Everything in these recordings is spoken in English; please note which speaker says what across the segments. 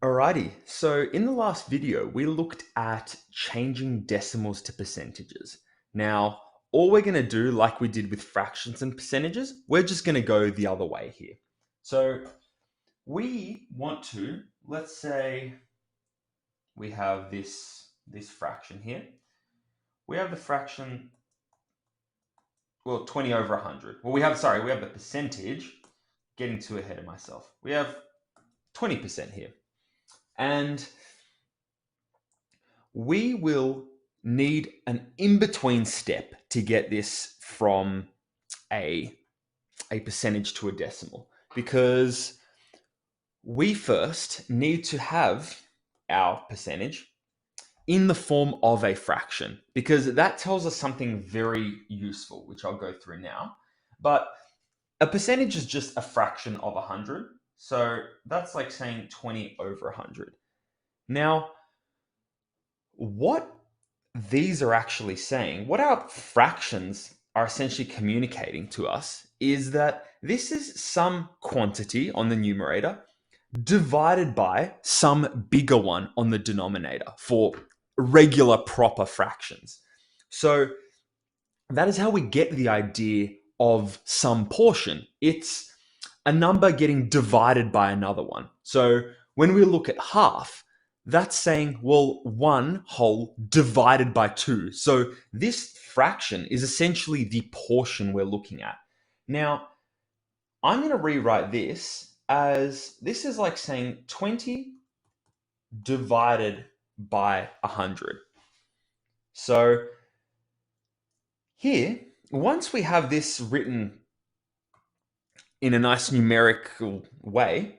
Speaker 1: Alrighty, so in the last video, we looked at changing decimals to percentages. Now, all we're going to do, like we did with fractions and percentages, we're just going to go the other way here. So we want to, let's say we have this fraction here. We have the fraction, well, 20 over 100. Well, we have the percentage, getting too ahead of myself. We have 20% here. And we will need an in-between step to get this from a percentage to a decimal, because we first need to have our percentage in the form of a fraction, because that tells us something very useful, which I'll go through now. But a percentage is just a fraction of 100. So that's like saying 20 over 100. Now, what these are actually saying, what our fractions are essentially communicating to us, is that this is some quantity on the numerator divided by some bigger one on the denominator for regular proper fractions. So that is how we get the idea of some portion. It's a number getting divided by another one. So when we look at half, that's saying, well, 1 whole divided by 2. So this fraction is essentially the portion we're looking at. Now, I'm going to rewrite this as, this is like saying 20 divided by 100. So here, once we have this written in a nice numerical way,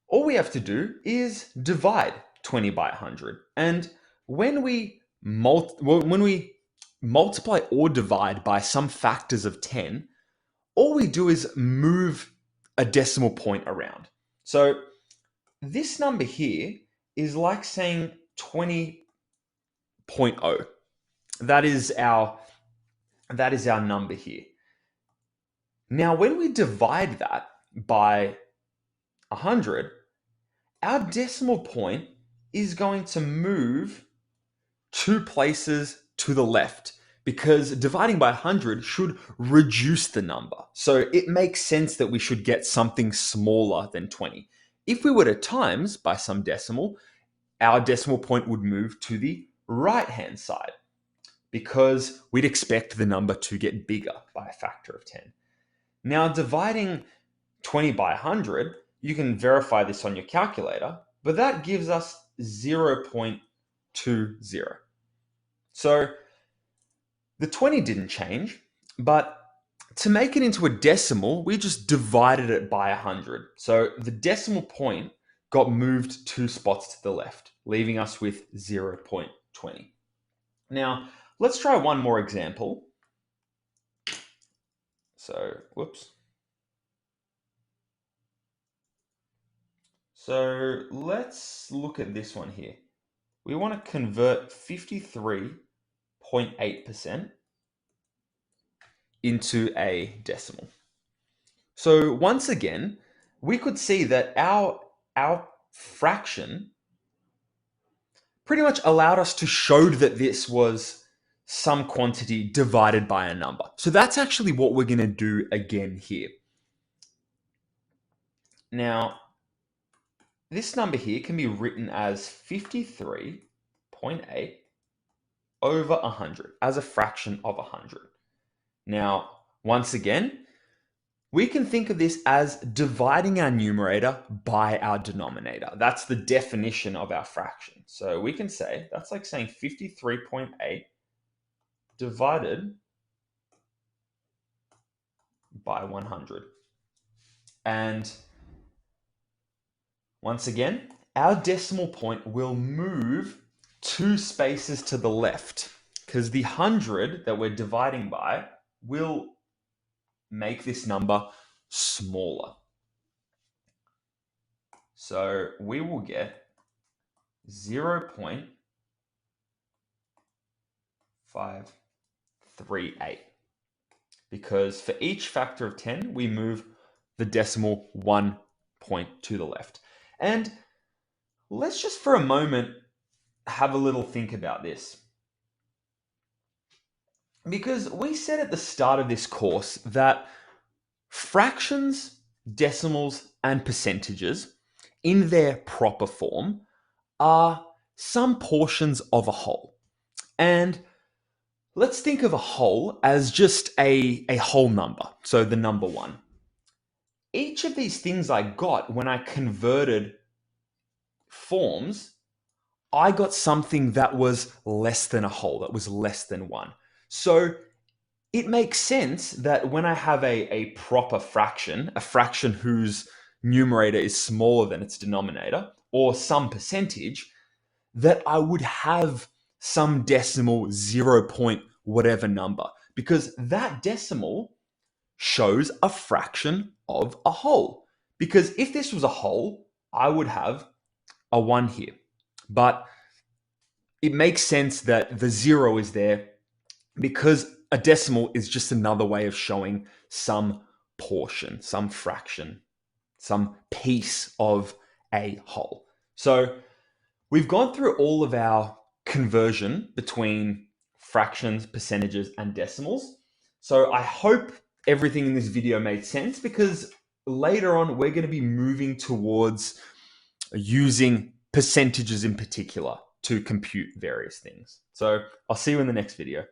Speaker 1: all we have to do is divide 20 by 100. And when we multiply or divide by some factors of 10, all we do is move a decimal point around. So this number here is like saying 20.0. That is our number here. Now, when we divide that by 100, our decimal point is going to move 2 places to the left, because dividing by 100 should reduce the number. So it makes sense that we should get something smaller than 20. If we were to times by some decimal, our decimal point would move to the right-hand side, because we'd expect the number to get bigger by a factor of 10. Now, dividing 20 by 100, you can verify this on your calculator, but that gives us 0.20. So the 20 didn't change, but to make it into a decimal, we just divided it by 100. So the decimal point got moved 2 spots to the left, leaving us with 0.20. Now, let's try one more example. So, whoops. So let's look at this one here. We want to convert 53.8% into a decimal. So once again, we could see that our fraction pretty much allowed us to show that this was some quantity divided by a number. So that's actually what we're going to do again here. Now, this number here can be written as 53.8 over 100 as a fraction of 100. Now, once again, we can think of this as dividing our numerator by our denominator. That's the definition of our fraction. So we can say, that's like saying 53.8 divided by 100. And once again, our decimal point will move 2 spaces to the left, because the 100 that we're dividing by will make this number smaller. So we will get 0.538, because for each factor of 10, we move the decimal 1 point to the left. And let's just for a moment have a little think about this. Because we said at the start of this course that fractions, decimals, and percentages in their proper form are some portions of a whole. And let's think of a whole as just a whole number. So the number 1. Each of these things I got when I converted forms, I got something that was less than a whole, that was less than 1. So it makes sense that when I have a proper fraction, a fraction whose numerator is smaller than its denominator, or some percentage, that I would have some decimal 0 point whatever number, because that decimal shows a fraction of a whole. Because if this was a whole, I would have a 1 here. But it makes sense that the 0 is there because a decimal is just another way of showing some portion, some fraction, some piece of a whole. So we've gone through all of our conversion between fractions, percentages, and decimals. So I hope everything in this video made sense, because later on we're going to be moving towards using percentages in particular to compute various things. So I'll see you in the next video.